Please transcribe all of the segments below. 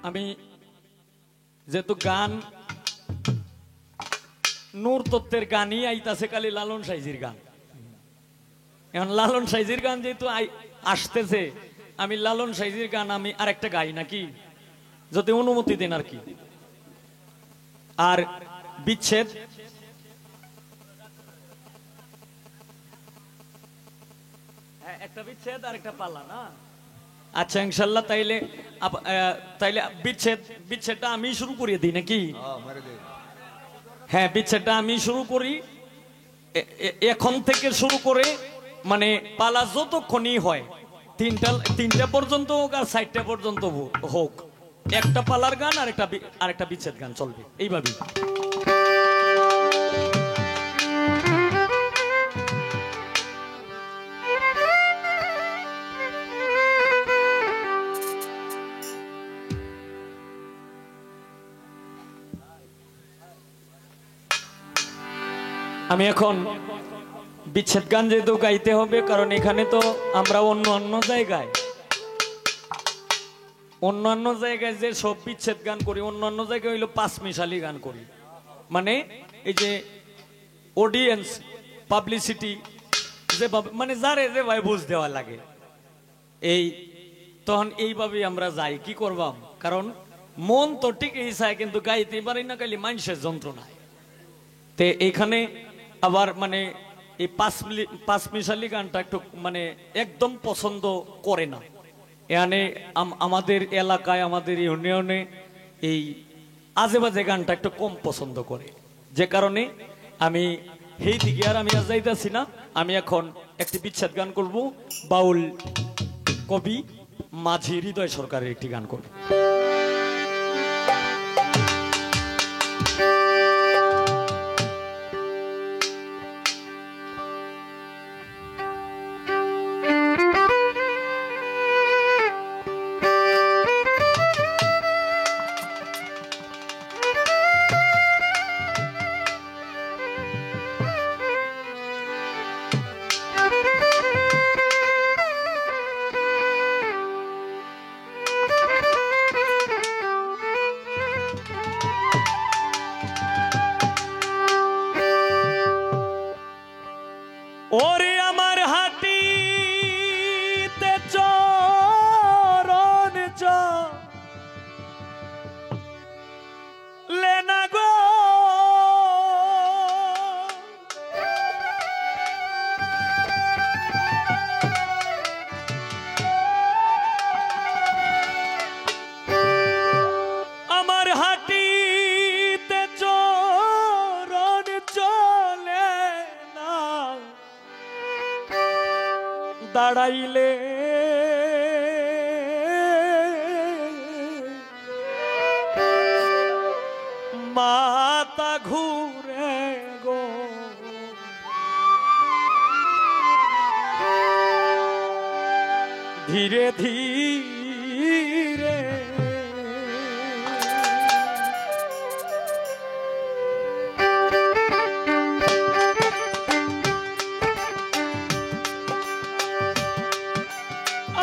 আমি যেহেতু গান নূর তত্ত্বের গানই আইতাছে খালি লালন সাইজির গান। এখন লালন সাইজির গান যেহেতু আসতেছে, আমি লালন সাইজির গান আমি আরেকটা গাই নাকি, যদি অনুমতি দেন আর কি। আর বিচ্ছেদ একটা বিচ্ছেদ আর একটা পালা না। আচ্ছা ইনশাল্লাহ তাইলে তাইলে বিচ্ছেদটা আমি শুরু করিয়ে দিই নাকি? হ্যাঁ বিচ্ছেদটা আমি শুরু করি। এখন থেকে শুরু করে মানে পালা যতক্ষণই হয়, তিনটা পর্যন্ত হোক আর 4টা পর্যন্ত হোক, একটা পালার গান আর একটা বিচ্ছেদ গান চলবে এইভাবেই। আমি এখন বিচ্ছেদ গান যেহেতু গাইতে হবে, কারণ এখানে তো আমরা অন্য জায়গায় যে সব বিচ্ছেদ গান করি, অন্য জায়গায় হইলো পাঁচমিশালি গান করি। মানে এই যে অডিয়েন্স পাবলিসিটি যেভাবে মানে যারে যেভাবে বুঝ দেওয়া লাগে, এই তখন এইভাবেই আমরা যাই। কি করবাম, কারণ মন তো ঠিক এই চায়, কিন্তু গাইতে পারি না, গাইলে মানুষের যন্ত্রণায়। তে এইখানে আবার মানে এই পাঁচমিশালি গানটা একটু মানে একদম পছন্দ করে না। এখানে আমাদের এলাকায় আমাদের ইউনিয়নে এই আজে বাজে গানটা একটু কম পছন্দ করে, যে কারণে আমি সেই দিকে আর আমি যাইতেছি না। আমি এখন একটি বিচ্ছেদ গান করব, বাউল কবি মাঝি হৃদয় সরকারের একটি গান করব। ওরে আমার হাটিতে চরণ লেনা গো, আমার হাটিতে চরণ চলে না, দাঁড়াইলে মাথা ঘুরে গো, ধীরে ধীরে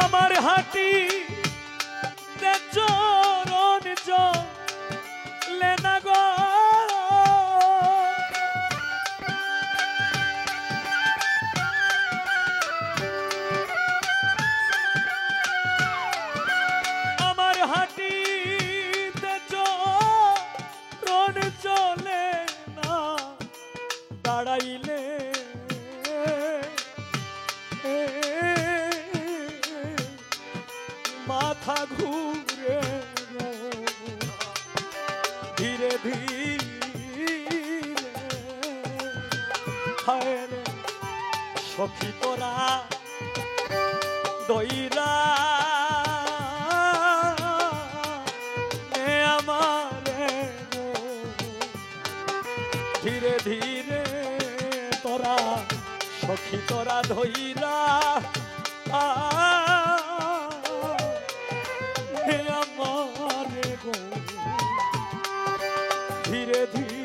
আমার হাটি চরণ চলে না গো, আমার হাটি চরণ চলে না, দাঁড়াইলে মাথা ঘুরে ধীরে ধীরে হায় রে সখী তোরা দইরা আমারে ধীরে ধীরে তোরা সখী তোরা ধইরা আমারে গো, ধীরে ধীরে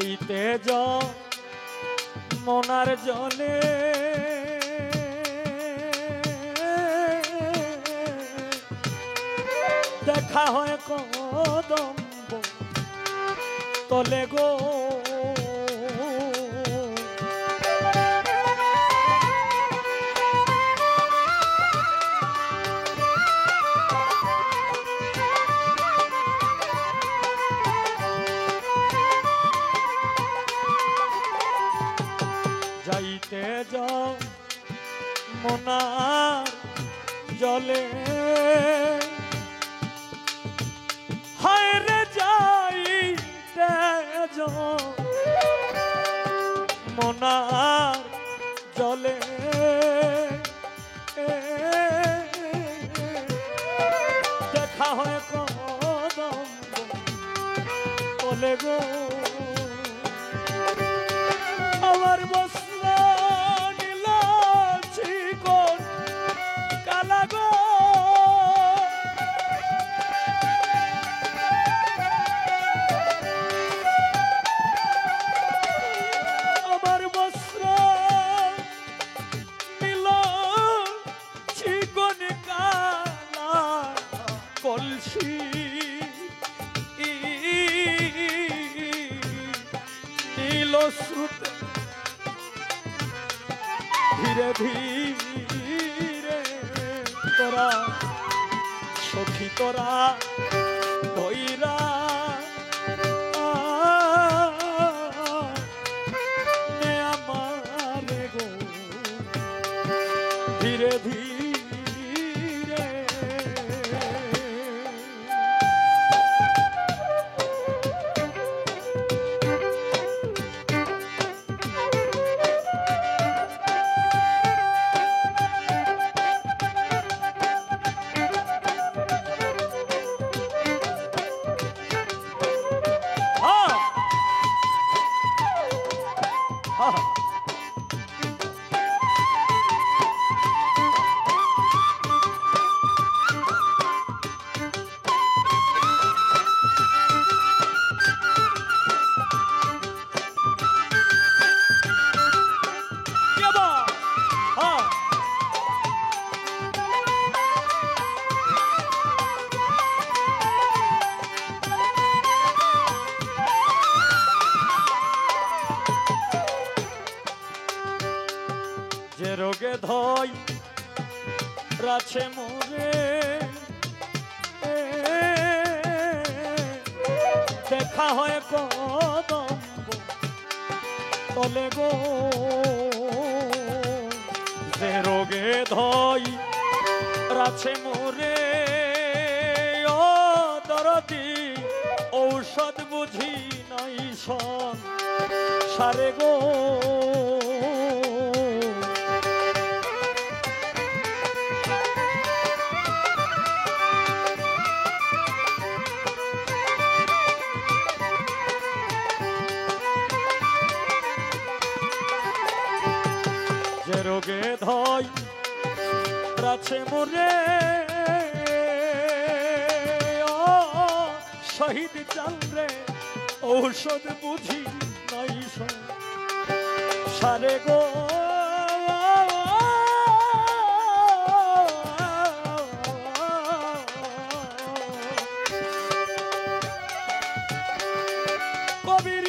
যাইতে মনার জলে দেখা হয় কদম তলে গো যাইতে মনার জলে হায় রে যাইতে মনার জলে দেখা হয় কদম তলে গো আমার বস্ত্র নীল চিকন কালা গো আমার বস্ত্র নীল চিকন কালা কলসি নীল শ্রুত ধীরে ধীরে তোরা সখী তোরা ধৈরা আমারে গো ধীরে ধীরে যে রোগে ধই রাছে মোরে দেখা হয় কদম তলে গো যে রোগে ধই রাছে মোরে ও দরদি ঔষধ বুঝি নাই সারে গো যে রোগে ধই রাছে মোরে ও শহীদ চন্দ্রে ঔষধ বুঝি নাই সারে গো কবির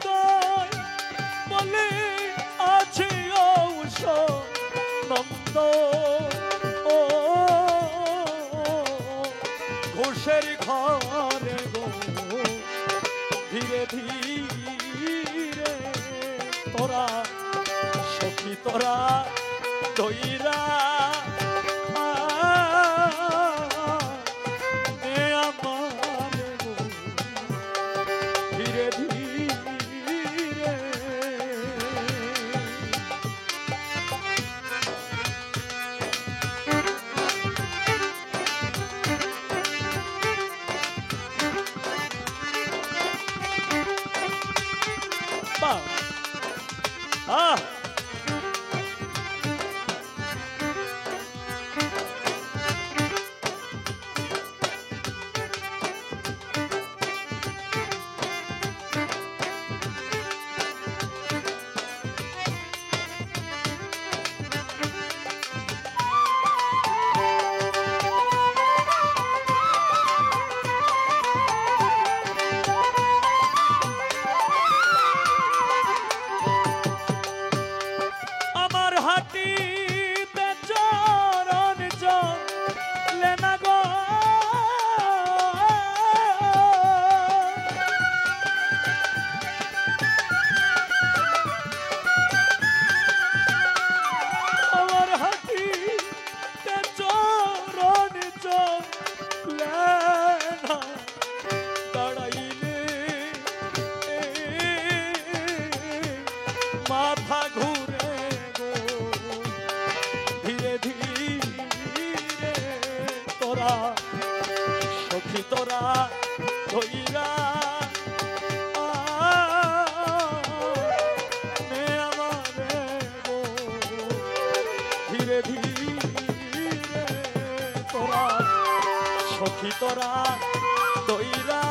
দয় বলে আছে ঔষধ নন্দ ও ঘোষের ঘরে গো ধীরে ধীরে তোরা সখী তোরা দইরা আমার গো ধীরে ধীরে আহ আমার হাতিতে চরণ চলে না গো আমার হাতিতে চরণ চলে না দাঁড়াইলে মাথা ঘুরে গো ধীরে ধীরে তোরা সখী তোরা ধইরা নে আমারে গো ধীরে ধীরে তোরা সখী তোরা ধইরা